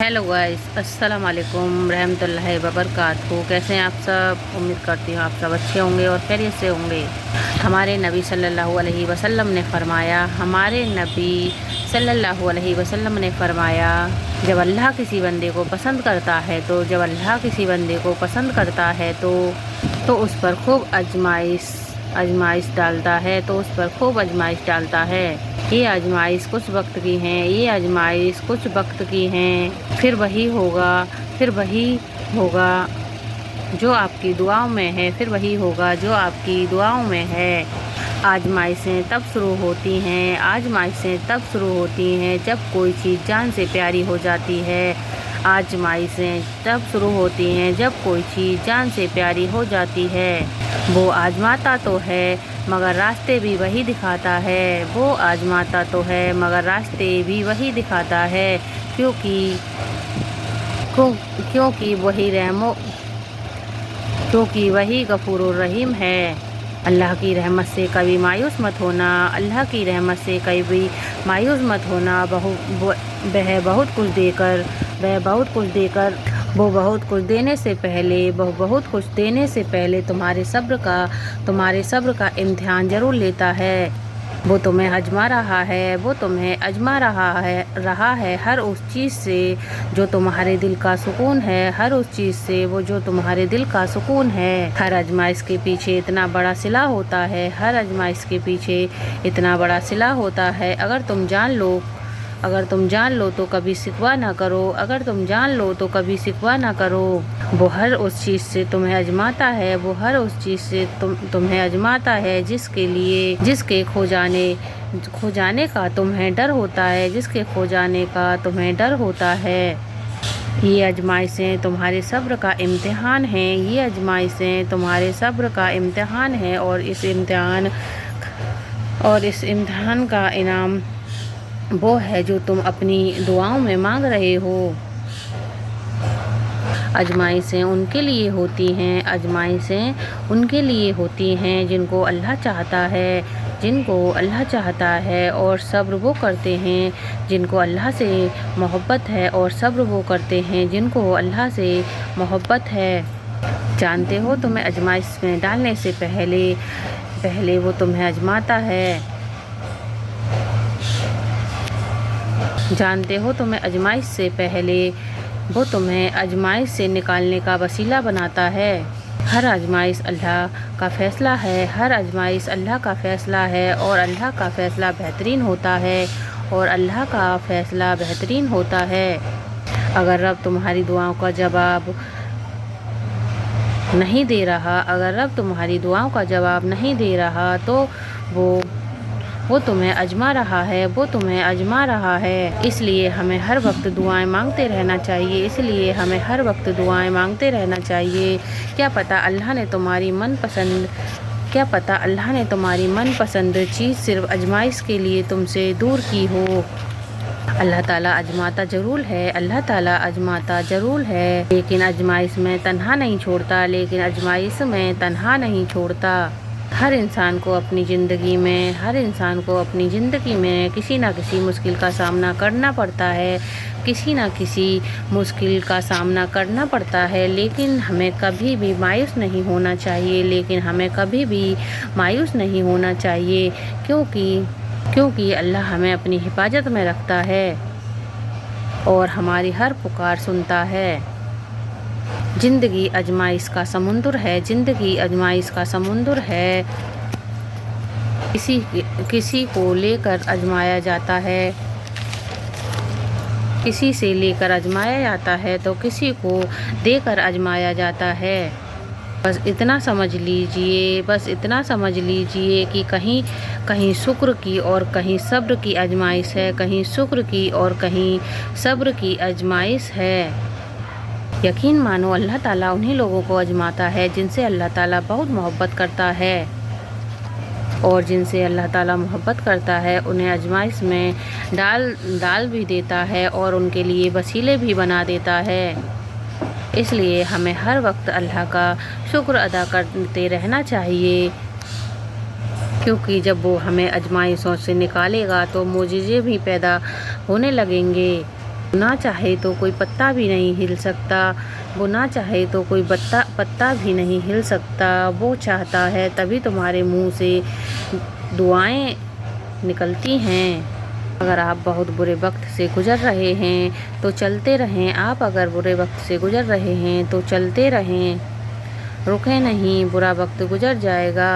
Hello guys, अस्सलाम वालेकुम रहमतुल्लाहि वबरकातुहू। कैसे हैं आप सब? उम्मीद करती हूँ आप सब अच्छे होंगे और खैरियत से होंगे। हमारे नबी सल्लल्लाहु अलैहि वसल्लम ने फरमाया जब अल्लाह किसी बंदे को पसंद करता है तो उस पर खूब आजमाइश डालता है। ये आजमाइश कुछ वक्त की हैं, फिर वही होगा जो आपकी दुआओं में है। आजमाइशें तब शुरू होती हैं जब कोई चीज़ जान से प्यारी हो जाती है। वो आजमाता तो है मगर रास्ते भी वही दिखाता है, क्योंकि वही गफूरुर रहीम है। अल्लाह की रहमत से कभी मायूस मत होना। वह बहुत कुछ देने से पहले तुम्हारे सब्र का इम्तिहान जरूर लेता है। वो तुम्हें आजमा रहा है हर उस चीज़ से जो तुम्हारे दिल का सुकून है। हर आजमाइश के पीछे इतना बड़ा सिला होता है। अगर तुम जान लो तो कभी सिकवा ना करो। वो हर उस चीज़ से तुम्हें आजमाता है जिसके खो जाने का तुम्हें डर होता है। ये आजमाइशें तुम्हारे सब्र का इम्तिहान है और इस इम्तिहान का इनाम वो है जो तुम अपनी दुआओं में मांग रहे हो। आजमाइशें उनके लिए होती हैं जिनको अल्लाह चाहता है और सब्र वो करते हैं जिनको अल्लाह से मोहब्बत है जानते हो तुम्हें आजमाइश में डालने से पहले वो तुम्हें आजमाता है। वो तुम्हें आजमाइश से निकालने का वसीला बनाता है। हर आजमाइश अल्लाह का फैसला है और अल्लाह का फैसला बेहतरीन होता है। अगर रब तुम्हारी दुआओं का जवाब नहीं दे रहा तो वो तुम्हें आजमा रहा है। इसलिए हमें हर वक्त दुआएं मांगते रहना चाहिए। क्या पता अल्लाह ने तुम्हारी मनपसंद चीज़ सिर्फ आजमाइश के लिए तुमसे दूर की हो। अल्लाह ताला आजमाता जरूर है लेकिन आजमाइश में तन्हा नहीं छोड़ता। हर इंसान को अपनी ज़िंदगी में किसी न किसी मुश्किल का सामना करना पड़ता है, लेकिन हमें कभी भी मायूस नहीं होना चाहिए क्योंकि अल्लाह हमें अपनी हिफाजत में रखता है और हमारी हर पुकार सुनता है। जिंदगी आजमाइश का समुंदर है। किसी को लेकर आजमाया जाता है तो किसी को देकर आजमाया जाता है। बस इतना समझ लीजिए कि कहीं शुक्र की और कहीं सब्र की आजमाइश है। यकीन मानो अल्लाह ताला उन्हीं लोगों को आजमाता है जिनसे अल्लाह ताला बहुत मोहब्बत करता है और जिनसे अल्लाह ताला मोहब्बत करता है उन्हें आजमाइश में डाल भी देता है और उनके लिए वसीले भी बना देता है। इसलिए हमें हर वक्त अल्लाह का शुक्र अदा करते रहना चाहिए क्योंकि जब वो हमें आजमाइशों से निकालेगा तो मोजिज़े भी पैदा होने लगेंगे। ना चाहे तो कोई पत्ता भी नहीं हिल सकता, वो ना चाहे तो कोई पत्ता भी नहीं हिल सकता। वो चाहता है तभी तुम्हारे मुंह से दुआएं निकलती हैं। अगर आप बहुत बुरे वक्त से गुजर रहे हैं तो चलते रहें। आप अगर बुरे वक्त से गुजर रहे हैं तो चलते रहें, रुके नहीं, बुरा वक्त गुजर जाएगा।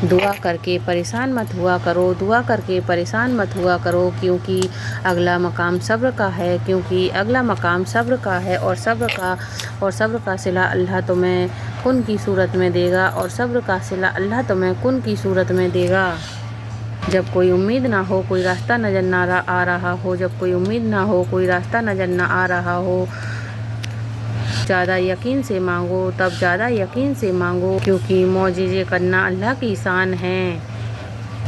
दुआ करके परेशान मत हुआ करो, दुआ करके परेशान मत हुआ करो, क्योंकि अगला मकाम सब्र का है, क्योंकि अगला मकाम सब्र का है। और सब्र का सिला अल्लाह तुम्हें कुन की सूरत में देगा, और सब्र का सिला अल्लाह तुम्हें कुन की सूरत में देगा। जब कोई उम्मीद ना हो, कोई रास्ता नज़र ना आ रहा हो, जब कोई उम्मीद ना हो, कोई रास्ता नज़र ना आ रहा हो, ज़्यादा यकीन से मांगो, तब ज़्यादा यकीन से मांगो, क्योंकि मौजिज़े करना अल्लाह की शान है।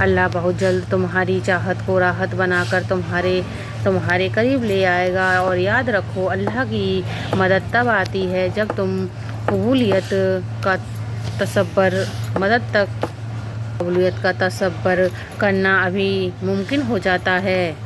अल्लाह बहुत जल्द तुम्हारी चाहत को राहत बनाकर तुम्हारे करीब ले आएगा। और याद रखो, अल्लाह की मदद तब आती है जब तुम कबूलियत का तसव्वुर करना अभी मुमकिन हो जाता है।